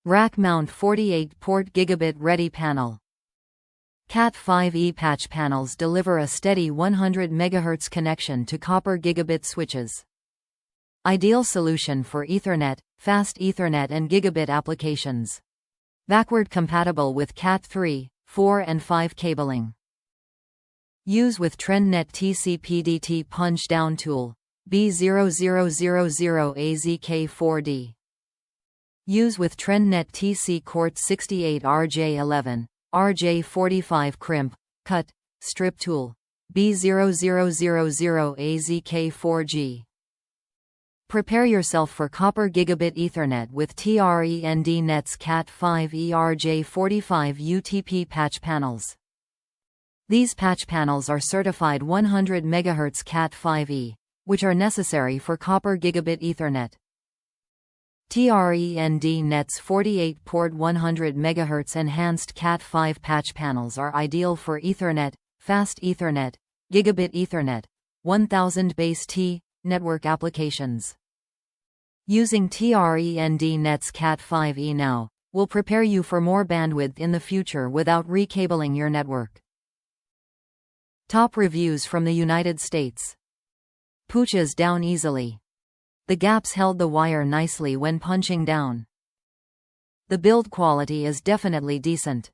Rackmount 48-port gigabit-ready panel. Cat5 patch panels deliver a steady 100 MHz connection to Copper Gigabit switches. Ideal solution for Ethernet, fast Ethernet and Gigabit applications. Backward compatible with Cat3, 4 and 5 cabling. Use with TRENDnet TC-PDT punch-down tool, B0000AZK4D. Use with TRENDnet TC-CT68 RJ-11, RJ-45 crimp, cut, strip tool, B0000AZK4G. Prepare yourself for Copper Gigabit Ethernet with TRENDnet's Cat5 RJ-45 UTP Patch Panels. These patch panels are certified 100 MHz Cat5e, which are necessary for Copper Gigabit Ethernet. TRENDnet's 48-port 100 MHz enhanced Cat5 patch panels are ideal for Ethernet, fast Ethernet, Gigabit Ethernet, 1000 base T network applications. Using TRENDnet's Cat5e now will prepare you for more bandwidth in the future without recabling your network. Top reviews from the United States. Punches down easily. The gaps held the wire nicely when punching down. The build quality is definitely decent.